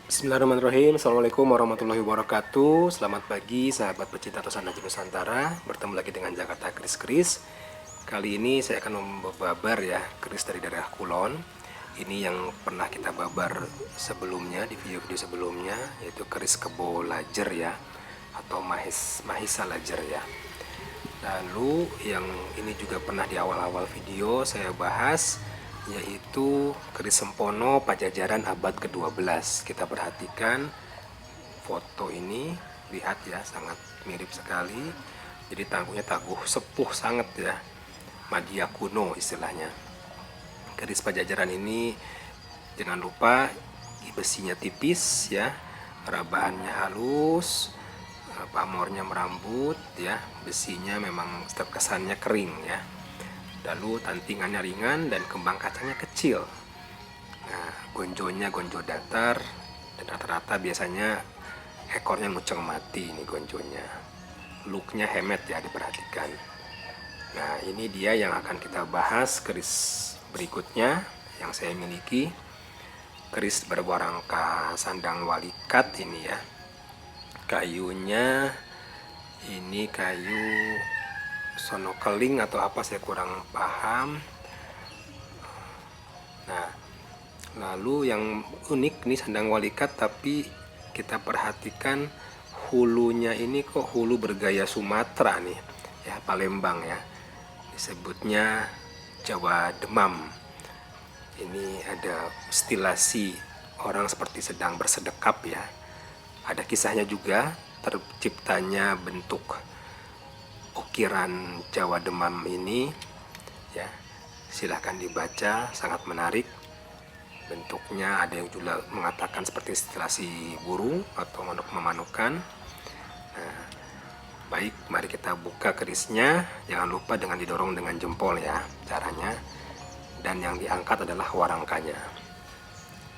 Bismillahirrahmanirrahim. Assalamualaikum warahmatullahi wabarakatuh. Selamat pagi sahabat pecinta Tosana Nusantara. Bertemu lagi dengan Jakarta Kris. Kali ini saya akan membabar ya keris dari daerah Kulon. Ini yang pernah kita babar sebelumnya di video-video sebelumnya, yaitu keris Kebo Lajer ya, atau Mahisa Lajer ya. Lalu yang ini juga pernah di awal-awal video saya bahas, yaitu keris Sempono Pajajaran abad ke-12. Kita perhatikan foto ini, lihat ya, sangat mirip sekali. Jadi tangguhnya taguh sepuh sangat ya, Madya kuno istilahnya. Keris Pajajaran ini jangan lupa besinya tipis ya, rabahannya halus, pamornya merambut ya, besinya memang kesannya kering ya. Lalu tantingannya ringan dan kembang kacangnya kecil. Nah, gonjonya gonjo datar dan rata-rata biasanya ekornya nguceng mati ini gonjonya. Looknya hemat ya, diperhatikan. Nah, ini dia yang akan kita bahas keris berikutnya yang saya miliki. Keris berwarangka sandang walikat ini ya. Kayunya ini kayu sonokeling atau apa, saya kurang paham. Nah, lalu yang unik nih sandang walikat, tapi kita perhatikan hulunya ini kok hulu bergaya Sumatera nih ya, Palembang ya, disebutnya Jawa Demam. Ini ada stilasi orang seperti sedang bersedekap ya. Ada kisahnya juga terciptanya bentuk ukiran Jawa Demam ini ya, silahkan dibaca, sangat menarik bentuknya. Ada yang juga mengatakan seperti stilasi burung atau manuk memanukan. Nah, baik, mari kita buka kerisnya. Jangan lupa dengan didorong dengan jempol ya caranya, dan yang diangkat adalah warangkanya.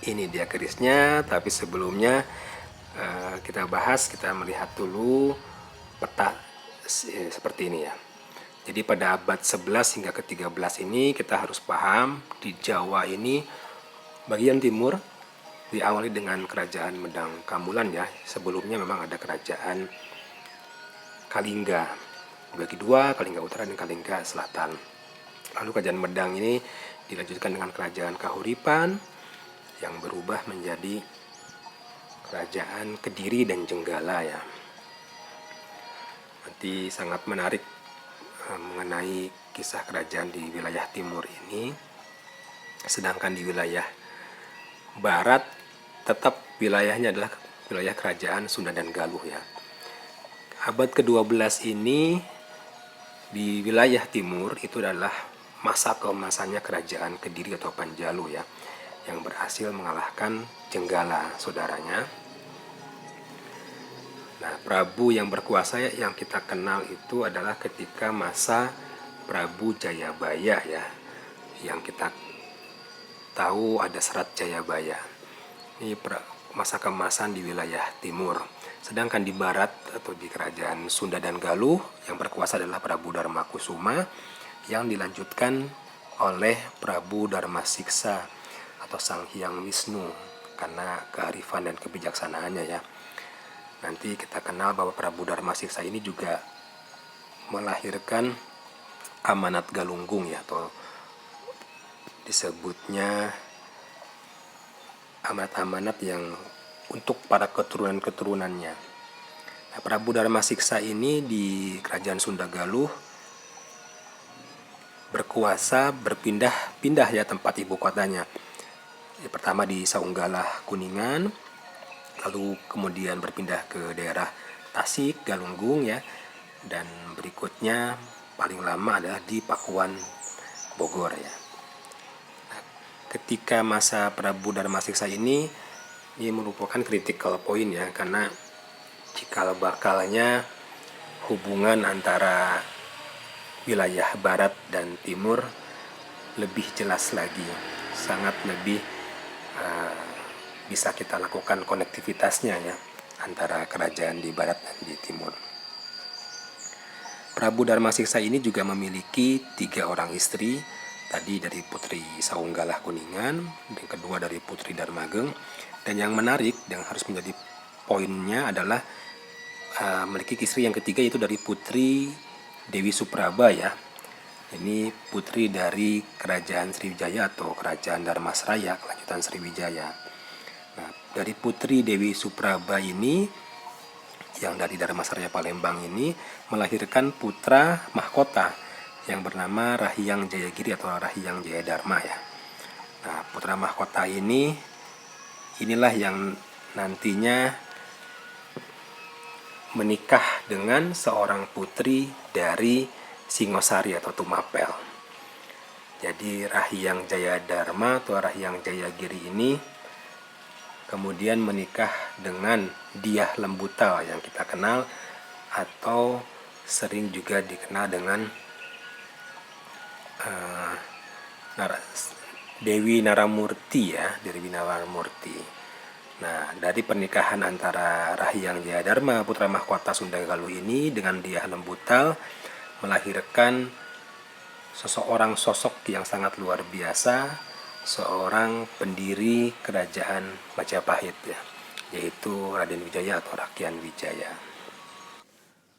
Ini dia kerisnya, tapi sebelumnya kita bahas, kita melihat dulu peta seperti ini ya. Jadi pada abad 11 hingga ke-13 ini kita harus paham, di Jawa ini bagian timur diawali dengan kerajaan Medang Kamulan ya. Sebelumnya memang ada kerajaan Kalingga, bagi dua, Kalingga Utara dan Kalingga Selatan. Lalu kerajaan Medang ini dilanjutkan dengan kerajaan Kahuripan yang berubah menjadi kerajaan Kediri dan Jenggala ya. Nanti sangat menarik mengenai kisah kerajaan di wilayah timur ini. Sedangkan di wilayah barat tetap wilayahnya adalah wilayah kerajaan Sunda dan Galuh ya. Abad ke-12 ini di wilayah timur itu adalah masa keemasannya kerajaan Kediri atau Panjalu ya, yang berhasil mengalahkan Jenggala saudaranya. Nah, Prabu yang berkuasa yang kita kenal itu adalah ketika masa Prabu Jayabaya ya, yang kita tahu ada Serat Jayabaya. Ini masa keemasan di wilayah timur. Sedangkan di barat atau di kerajaan Sunda dan Galuh yang berkuasa adalah Prabu Darmakusuma, yang dilanjutkan oleh Prabu Darmasiksa atau Sang Hyang Wisnu karena kearifan dan kebijaksanaannya ya. Nanti kita kenal bahwa Prabu Darmasiksa ini juga melahirkan amanat Galunggung ya, atau disebutnya amanat-amanat yang untuk para keturunan-keturunannya. Nah, Prabu Darmasiksa ini di kerajaan Sunda Galuh berkuasa berpindah-pindah ya tempat ibu kotanya. Pertama di Saunggalah Kuningan, lalu kemudian berpindah ke daerah Tasik, Galunggung ya, dan berikutnya paling lama adalah di Pakuan, Bogor ya. Nah, ketika masa Prabu Darmasiksa ini merupakan critical point ya, karena cikal bakalnya hubungan antara wilayah barat dan timur lebih jelas lagi, sangat lebih bisa kita lakukan konektivitasnya ya antara kerajaan di barat dan di timur. Prabu Darmasiksa ini juga memiliki 3 orang istri, tadi dari Putri Saunggalah Kuningan, dan kedua dari Putri Darmageng, Dan yang menarik yang harus menjadi poinnya adalah memiliki istri yang ketiga, yaitu dari Putri Dewi Supraba ya. Ini putri dari Kerajaan Sriwijaya atau Kerajaan Dharmasraya, kelanjutan Sriwijaya. Nah, dari Putri Dewi Supraba ini, yang dari Dharmasraya Palembang ini, melahirkan putra mahkota yang bernama Rahyang Jayagiri atau Rahyang Jayadharma ya. Nah, putra mahkota inilah yang nantinya menikah dengan seorang putri dari Singosari atau Tumapel. Jadi Rahyang Jayadharma atau Rahyang Jayagiri ini kemudian menikah dengan Dyah Lembutal yang kita kenal atau sering juga dikenal dengan Dewi Naramurti ya, Dewi Naramurti. Nah, dari pernikahan antara Rahyang Jayadharma putra mahkota Sunda Galuh ini dengan Dyah Lembutal melahirkan seseorang sosok yang sangat luar biasa, seorang pendiri kerajaan Majapahit ya, yaitu Raden Wijaya atau Rakyat Wijaya.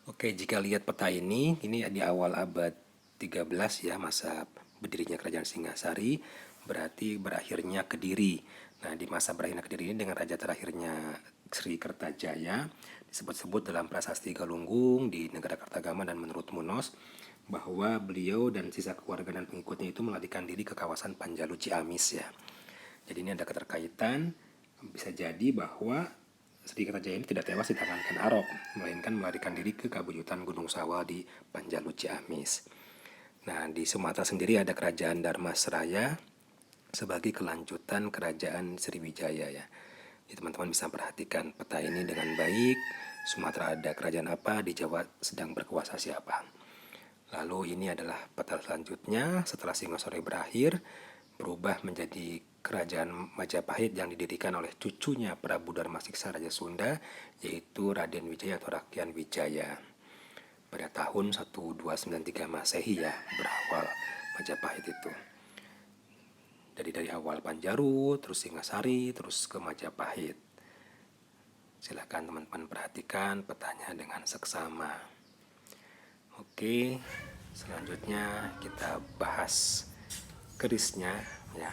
Oke, jika lihat peta ini di awal abad 13 ya, masa berdirinya kerajaan Singasari, berarti berakhirnya Kediri. Nah, di masa berakhirnya Kediri ini dengan raja terakhirnya Sri Kertajaya, disebut-sebut dalam prasasti Galunggung di negara Kartagama dan menurut Munos bahwa beliau dan sisa keluarga dan pengikutnya itu melarikan diri ke kawasan Panjalu Ciamis ya. Jadi ini ada keterkaitan, bisa jadi bahwa Sri Kertajaya ini tidak tewas di tangan Ken Arok, melainkan melarikan diri ke Kabuyutan Gunung Sawal di Panjalu Ciamis. Nah, di Sumatera sendiri ada kerajaan Dharmasraya sebagai kelanjutan kerajaan Sriwijaya ya. Jadi teman-teman bisa perhatikan peta ini dengan baik. Sumatera ada kerajaan apa, di Jawa sedang berkuasa siapa. Lalu ini adalah peta selanjutnya setelah Singosari berakhir, berubah menjadi kerajaan Majapahit yang didirikan oleh cucunya Prabu Darmasiksa Raja Sunda, yaitu Raden Wijaya atau Rakyat Wijaya. Pada tahun 1293 Masehi ya, berawal Majapahit itu. Jadi dari awal Panjaru, terus Singasari, terus ke Majapahit. Silakan teman-teman perhatikan petanya dengan seksama. Oke, selanjutnya kita bahas kerisnya ya,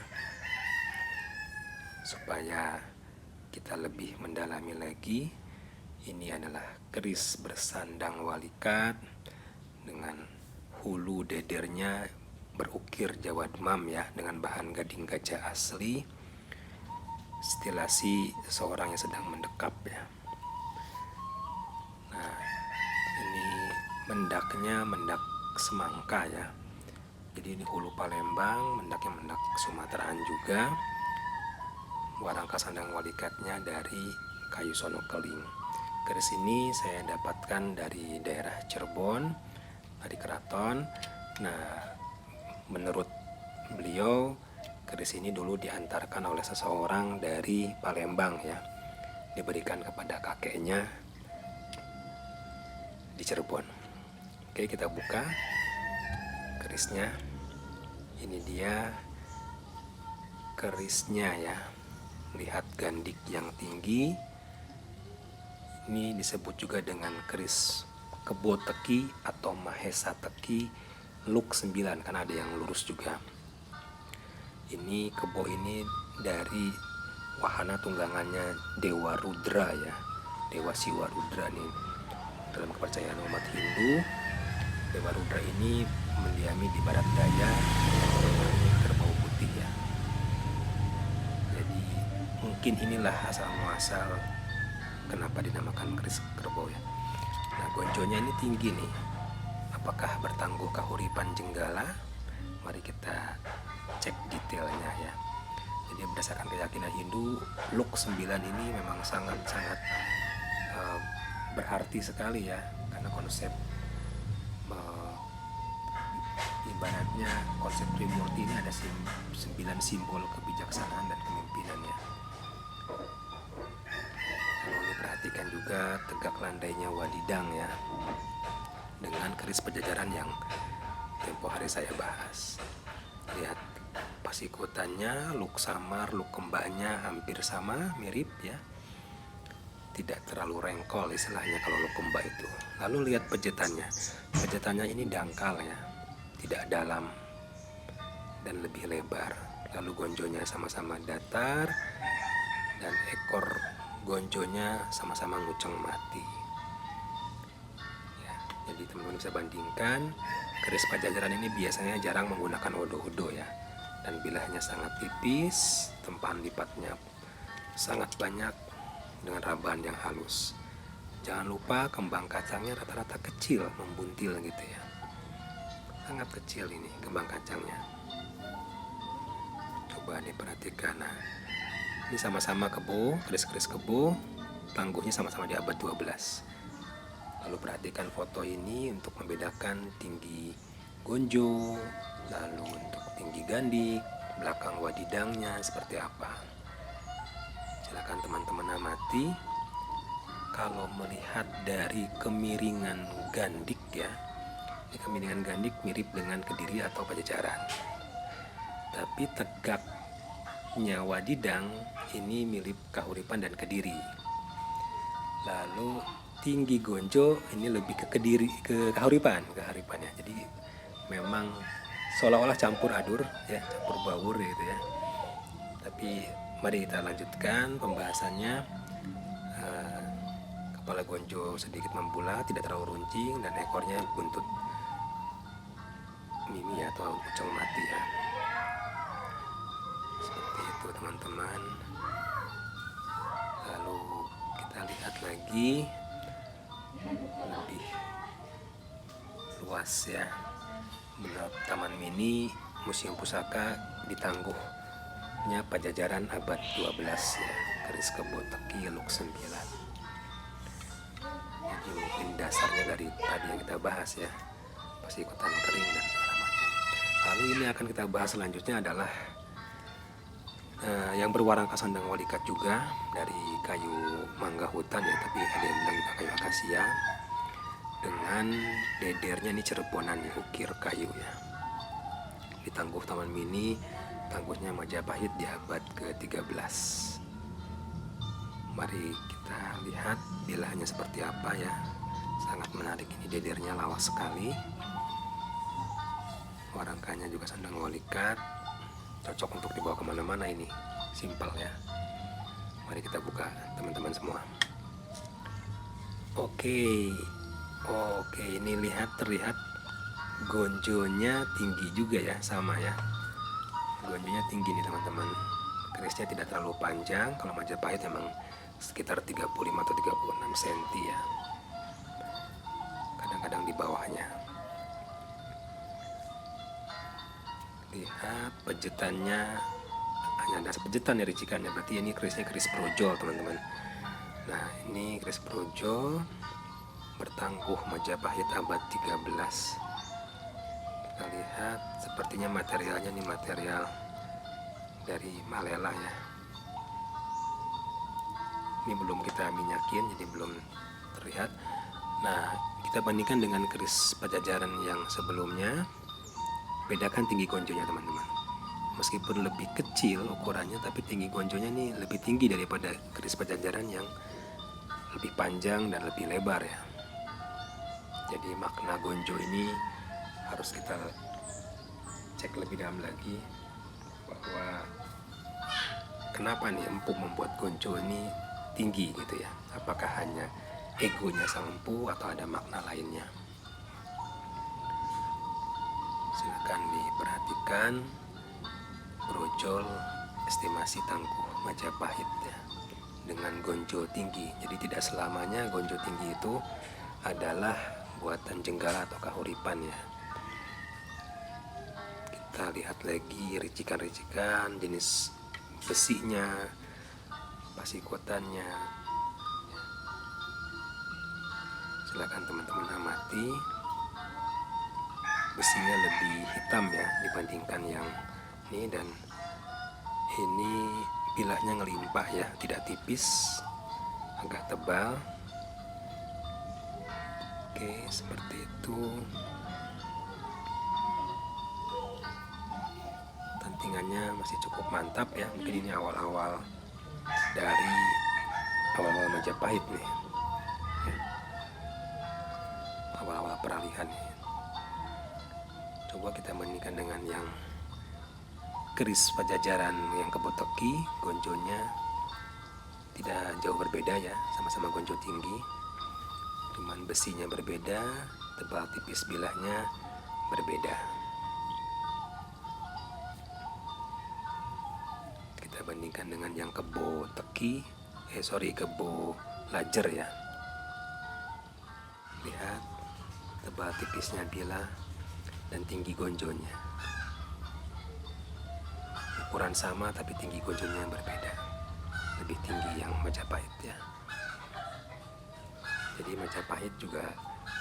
supaya kita lebih mendalami lagi. Ini adalah keris bersandang walikat dengan hulu dedernya berukir Jawa Demam ya, dengan bahan gading gajah asli, stilasi seorang yang sedang mendekap ya. Nah, ini mendaknya mendak semangka ya. Jadi ini hulu Palembang, mendaknya mendak Sumateraan juga. Warangka sandang walikatnya dari kayu sono keling. Keris ini saya dapatkan dari daerah Cirebon, dari keraton. Nah, menurut beliau, keris ini dulu diantarkan oleh seseorang dari Palembang ya, diberikan kepada kakeknya di Cirebon. Oke, kita buka kerisnya. Ini dia kerisnya ya. Lihat gandik yang tinggi. Ini disebut juga dengan keris Kebo Teki atau Mahesa Teki Luk 9, karena ada yang lurus juga. Ini kebo ini dari wahana tunggangannya Dewa Rudra ya, Dewa Siwa Rudra nih. Dalam kepercayaan umat Hindu, Dewa Rudra ini mendiami di barat daya kerbau putih ya. Jadi mungkin inilah asal muasal kenapa dinamakan keris kerbau ya. Nah, gonjonya ini tinggi nih. Apakah bertangguh kahuripan jenggala? Mari kita cek detailnya ya. Jadi berdasarkan keyakinan Hindu, Luk 9 ini memang sangat-sangat berarti sekali ya, karena konsep ibaratnya konsep Trimurti ini ada 9 simbol kebijaksanaan dan kepemimpinan ya. Lalu diperhatikan juga tegak landainya wadidang ya, dengan keris pejajaran yang tempo hari saya bahas. Lihat pasikutannya, look samar, look kembaknya hampir sama, mirip ya. Tidak terlalu rengkol istilahnya kalau look kembak itu. Lalu lihat pejetannya. Pejetannya ini dangkal ya, tidak dalam dan lebih lebar. Lalu gonjonya sama-sama datar dan ekor gonjonya sama-sama nguceng mati. Ya, jadi teman-teman bisa bandingkan. Keris Pajajaran ini biasanya jarang menggunakan odo-odo ya, dan bilahnya sangat tipis, tempahan lipatnya sangat banyak dengan rabahan yang halus. Jangan lupa kembang kacangnya rata-rata kecil, membuntil gitu ya. Sangat kecil ini kembang kacangnya. Coba diperhatikan. Nah, ini sama-sama kebo, keris-keris kebo, tangguhnya sama-sama di abad 12. Lalu perhatikan foto ini untuk membedakan tinggi gonjo, lalu untuk tinggi gandik, belakang wadidangnya seperti apa. Silakan teman-teman amati. Kalau melihat dari kemiringan gandik ya, ini kemiringan gandik mirip dengan Kediri atau Pajajaran. Tapi tegaknya wadidang ini mirip Kahuripan dan Kediri. Lalu tinggi gonjo ini lebih ke Kediri, ke Kahuripan ya. Jadi memang seolah-olah campur adur ya, campur baur gitu ya. Tapi mari kita lanjutkan pembahasannya. Kepala gonjo sedikit membulat, tidak terlalu runcing, dan ekornya buntut mimi atau uceng mati ya. Seperti itu teman-teman. Lalu kita lihat lagi lebih luas ya. Menurut Taman Mini Museum Pusaka di Tangguhnya Pajajaran abad 12 ya, keris kebo teki luk 9. Jadi mungkin dasarnya dari tadi yang kita bahas ya, pasikutan kering dan segala macam. Lalu ini akan kita bahas selanjutnya adalah yang berwarna kasandang walikat juga dari kayu mangga hutan ya, tapi ada yang bilang juga kayu akasia, dengan dedernya ini cerebonan ukir kayu ya. Di Tangguh Taman Mini, tangguhnya Majapahit di abad ke-13. Mari kita lihat bilahnya seperti apa ya. Sangat menarik ini, dedernya lawas sekali. Warangkanya juga sandang walikat, cocok untuk dibawa kemana-mana ini, simpel ya. Mari kita buka teman-teman semua. Oke, ini terlihat gonjonya tinggi juga ya, sama ya. Gonjonya tinggi nih teman-teman. Kerisnya tidak terlalu panjang, kalau Majapahit memang sekitar 35 atau 36 cm ya. Kadang-kadang di bawahnya. Lihat pejetannya, hanya ada sepejetan ya ricikannya, berarti ini kerisnya keris brojol teman-teman. Nah, ini keris brojol bertangguh Majapahit abad 13. Kita lihat sepertinya materialnya ini material dari Malela ya. Ini belum kita minyakin, jadi belum terlihat. Nah, kita bandingkan dengan keris Pajajaran yang sebelumnya. Bedakan tinggi gonjonya teman-teman. Meskipun lebih kecil ukurannya, tapi tinggi gonjonya ini lebih tinggi daripada keris Pajajaran yang lebih panjang dan lebih lebar ya. Jadi makna gonjo ini harus kita cek lebih dalam lagi, bahwa kenapa nih empu membuat gonjo ini tinggi gitu ya. Apakah hanya egonya sang empu atau ada makna lainnya? Silakan diperhatikan brojol estimasi Tangguh Majapahit ya, dengan gonjo tinggi. Jadi tidak selamanya gonjo tinggi itu adalah buatan Jenggala atau Kahuripan ya. Kita lihat lagi ricikan-ricikan, jenis besinya, pasikutannya. Silakan teman-teman amati. Besinya lebih hitam ya dibandingkan yang ini, dan ini bilahnya ngelimpah ya, tidak tipis, agak tebal. Oke, seperti itu. settingannya masih cukup mantap ya. Mungkin ini awal-awal dari awal-awal Majapahit nih ya. Awal-awal peralihan nih. Coba kita bandingkan dengan yang keris Pajajaran yang Kebotoki. Gonjonya tidak jauh berbeda ya, sama-sama gonjo tinggi, cuman besinya berbeda, tebal tipis bilahnya berbeda. Kita bandingkan dengan yang Kebo Lajer ya. Lihat tebal tipisnya bilah dan tinggi gonjonya. Ukuran sama tapi tinggi gonjonya yang berbeda. Lebih tinggi yang Majapahit ya. Jadi Majapahit juga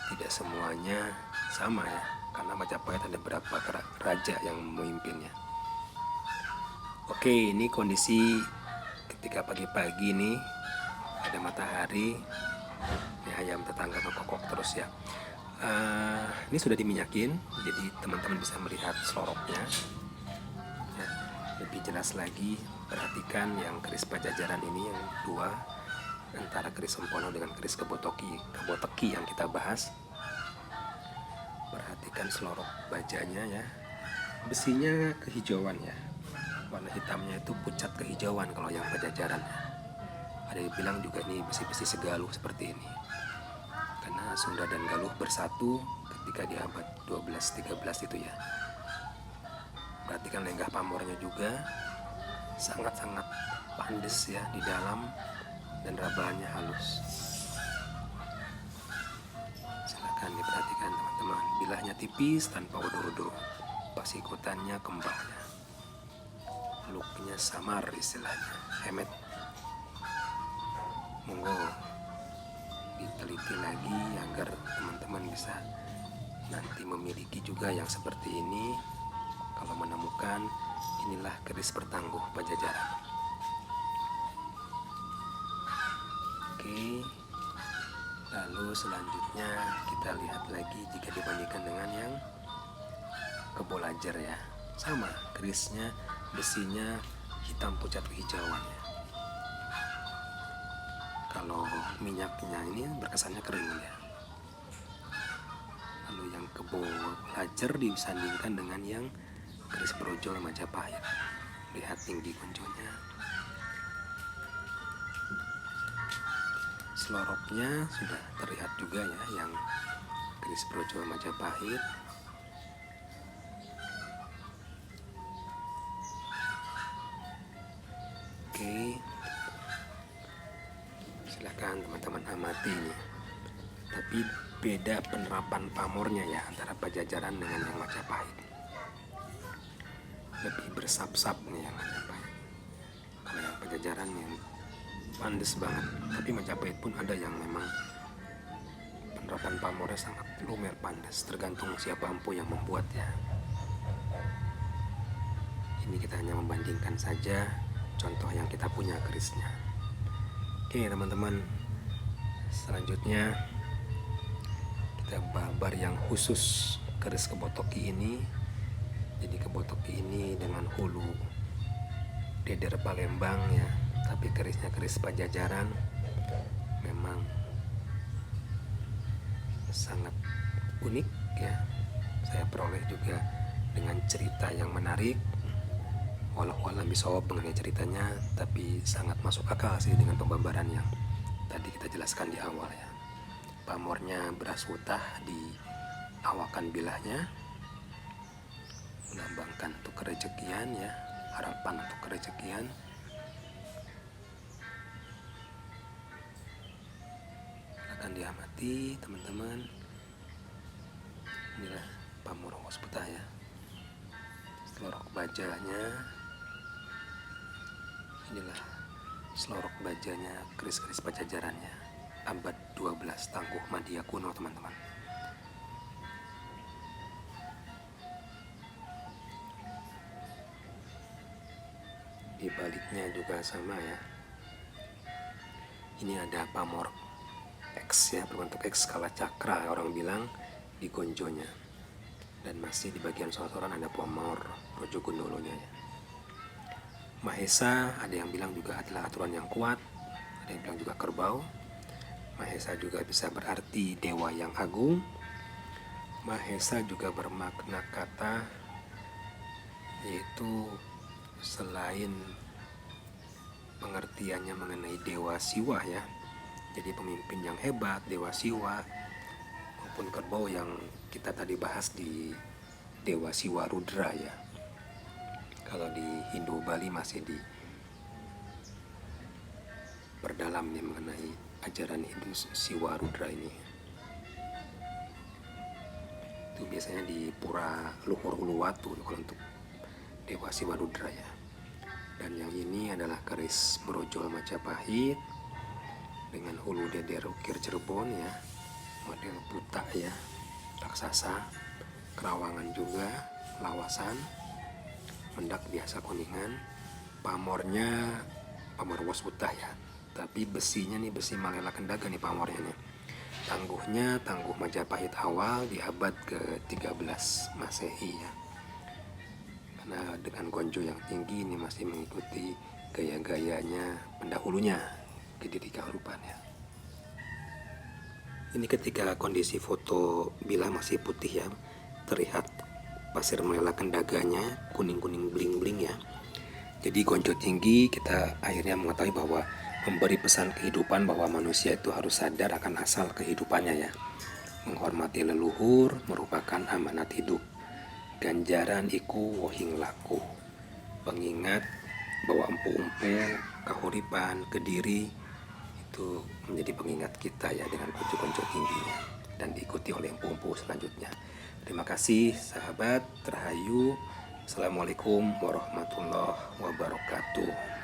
tidak semuanya sama ya, karena Majapahit ada beberapa raja yang memimpinnya. Oke, ini kondisi ketika pagi-pagi nih, ada matahari. Ini ayam tetangga mengkokok terus ya. Ini sudah diminyakin, jadi teman-teman bisa melihat seloroknya ya, lebih jelas lagi. Perhatikan yang keris Pajajaran ini yang dua, antara keris Sempono dengan keris Kebotoki yang kita bahas. Perhatikan selorok bajanya ya, besinya kehijauan ya, warna hitamnya itu pucat kehijauan kalau yang Pajajaran ya. Ada yang bilang juga ini besi-besi Segaluh seperti ini, karena Sunda dan Galuh bersatu ketika di abad 12-13 itu ya. Perhatikan lenggah pamornya juga sangat-sangat pandes ya di dalam, dan rabaannya halus. Silakan diperhatikan teman-teman, bilahnya tipis tanpa odo-odo, pasikutannya kembang ya. Looknya samar istilahnya, hemat. Monggo diteliti lagi agar teman-teman bisa nanti memiliki juga yang seperti ini. Kalau menemukan, inilah keris bertangguh Pajajaran. Oke, lalu selanjutnya kita lihat lagi jika dibandingkan dengan yang Kebo Lajer ya. Sama, kerisnya, besinya hitam pucat kehijauan ya. Kalau minyaknya ini berkesannya kering ya. Lalu yang Kebo Lajer disandingkan dengan yang keris Brojol Majapahit. Lihat tinggi gonjonya. Seloroknya sudah terlihat juga ya yang keris Brojol Majapahit. Oke, silahkan teman-teman amati nih. Tapi beda penerapan pamornya ya antara Pajajaran dengan yang Majapahit. Lebih bersap-sap nih yang Majapahit. Kalau yang Pajajaran yang pandes banget, tapi Majapahit pun ada yang memang penerapan pamornya sangat lumer pandes, tergantung siapa empu yang membuatnya. Ini kita hanya membandingkan saja contoh yang kita punya kerisnya. Oke teman-teman, selanjutnya kita babar yang khusus keris Kebotoki ini. Jadi Kebotoki ini dengan hulu deder Palembang ya, tapi kerisnya keris Pajajaran. Memang sangat unik ya. Saya peroleh juga dengan cerita yang menarik. Walau alam bisawab mengenai ceritanya, tapi sangat masuk akal sih dengan pembabaran yang tadi kita jelaskan di awal ya. Pamornya beras utah di awakan bilahnya, melambangkan untuk kerejekian ya, harapan untuk kerejekian. Akan diamati teman-teman. Inilah pamor hospita ya. Selorok bajanya. Inilah selorok bajanya keris-keris Pajajarannya abad 12 tangguh Madia kuno teman-teman. Di baliknya juga sama ya. Ini ada pamor X ya, berbentuk X skala cakra orang bilang di gonjonya. Dan masih di bagian sosoran ada pamor Rojogondolonya ya. Mahesa ada yang bilang juga adalah aturan yang kuat, ada yang bilang juga kerbau. Mahesa juga bisa berarti dewa yang agung. Mahesa juga bermakna kata, yaitu selain pengertiannya mengenai dewa siwa ya, jadi pemimpin yang hebat, dewa siwa, maupun kerbau yang kita tadi bahas di dewa siwa rudra ya. Kalau di Hindu Bali masih di perdalam nih mengenai ajaran Hindu siwa rudra ini. Itu biasanya di Pura Luhur Uluwatu kalau untuk dewa siwa rudra ya. Dan yang ini adalah keris brojol Majapahit dengan hulu deder ukir Cirebon ya, model buta ya, raksasa, kerawangan juga, lawasan, mendak biasa kuningan, pamornya pamor was utah ya, tapi besinya nih besi Malela Kendaga nih pamornya nih. Tangguhnya tangguh Majapahit awal di abad ke-13 Masehi ya. Karena dengan gonjo yang tinggi ini masih mengikuti gaya-gayanya pendahulunya, Kediri Kahuripan ya. Ini ketika kondisi foto bila masih putih ya, terlihat pasir Malela Kendaganya kuning-kuning bling-bling ya. Jadi gonjo tinggi, kita akhirnya mengetahui bahwa memberi pesan kehidupan bahwa manusia itu harus sadar akan asal kehidupannya ya. Menghormati leluhur merupakan amanat hidup. Ganjaran iku wohing laku. Pengingat bahwa empu-empu, kahuripan, Kediri itu menjadi pengingat kita ya dengan gonjo-gonjo tingginya dan diikuti oleh empu-empu selanjutnya. Terima kasih sahabat, Rahayu. Assalamualaikum warahmatullahi wabarakatuh.